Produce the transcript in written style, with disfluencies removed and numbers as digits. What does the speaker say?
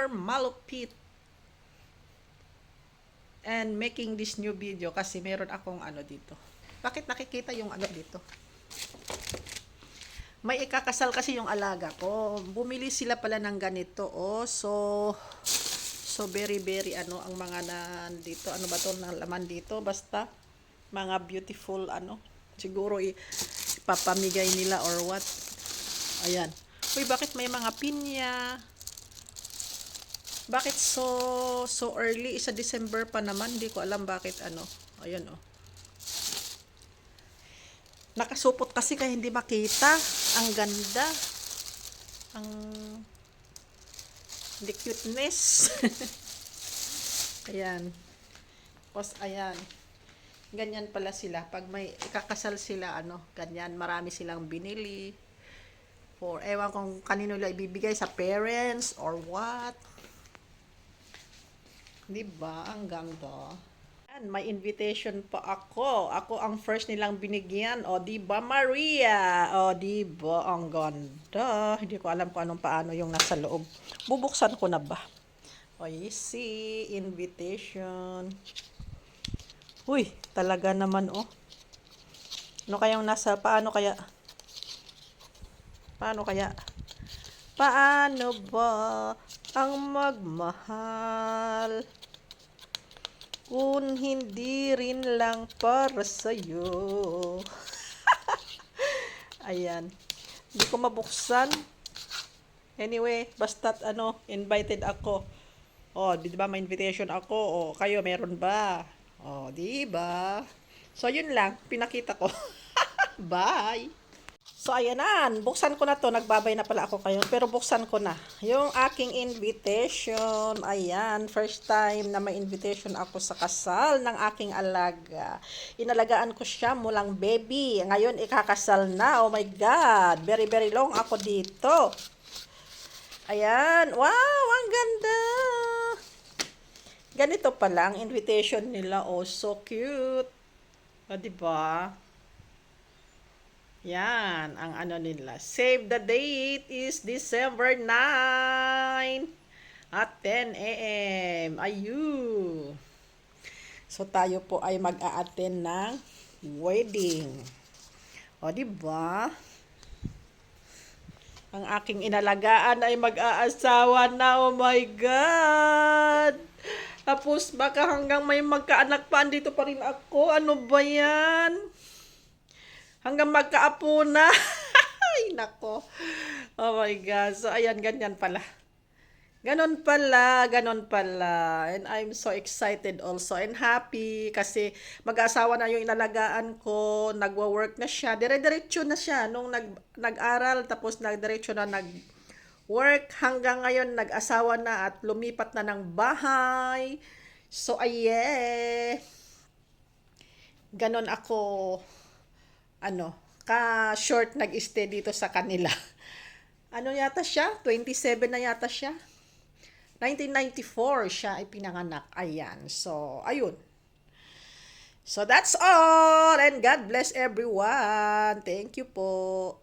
super malupit and making this new video kasi meron akong ano dito. Bakit nakikita yung ano dito? May ikakasal kasi yung alaga ko. Bumili sila pala ng ganito. Oh, so very ano ang mga nandito. Ano ba 'to na laman dito? Basta mga beautiful ano. Siguro ipapamigay nila or what. Ayan. Uy, bakit may mga pinya? Bakit so early? Sa December pa naman. Hindi ko alam bakit ano. Ayan oh. Nakasupot kasi kaya hindi makita. Ang ganda. Ang the cuteness. Ayan. Tapos ayan. Ganyan pala sila. Pag may ikakasal sila, ano, ganyan. Marami silang binili. For, ewan kung kanino nila ibibigay sa parents or what. Diba? Ang ganda. May invitation pa ako. Ako ang first nilang binigyan. O, diba, Maria? O, diba? Ang ganda. Hindi ko alam kung anong paano yung nasa loob. Bubuksan ko na ba? O, you see, invitation. Uy, talaga naman, oh. Ano kayang nasa, paano kaya? Paano kaya? Paano ba ang magmahal? Kung hindi rin lang para sa'yo. Ayan. Hindi ko mabuksan. Anyway, basta't ano, invited ako. Oh, di ba may invitation ako? Oh, kayo meron ba? Oh, di ba? So, yun lang. Pinakita ko. Bye! So, ayan na. Buksan ko na to. Nagbabay na pala ako kayo. Pero buksan ko na. Yung aking invitation. Ayan. First time na may invitation ako sa kasal ng aking alaga. Inalagaan ko siya mulang baby. Ngayon, ikakasal na. Oh my God. Very long ako dito. Ayan. Wow, ang ganda. Ganito pala ang invitation nila. Oh, so cute. O, diba? Yan, ang ano nila. Save the date is December 9 at 10 a.m. Ayun. So, tayo po ay mag-a-attend ng wedding. O, diba? Ang aking inalagaan ay mag-aasawa na. Oh my God! Tapos, baka hanggang may magkaanak pa, andito pa rin ako. Ano ba yan? Hanggang magkaapo na. Ay, nako. Oh my God. So, ayan, ganyan pala. Ganon pala. And I'm so excited also and happy kasi mag-asawa na yung inalagaan ko, nagwa-work na siya. Dire-diretso na siya nung nag-aral tapos nagdiretso na nag-work hanggang ngayon nag-asawa na at lumipat na ng bahay. So, ganon ako ano, ka-short nag-stay dito sa kanila. Ano yata siya? 27 na yata siya. 1994 siya ay pinanganak. Ayan. So, ayun. So, that's all. And God bless everyone. Thank you po.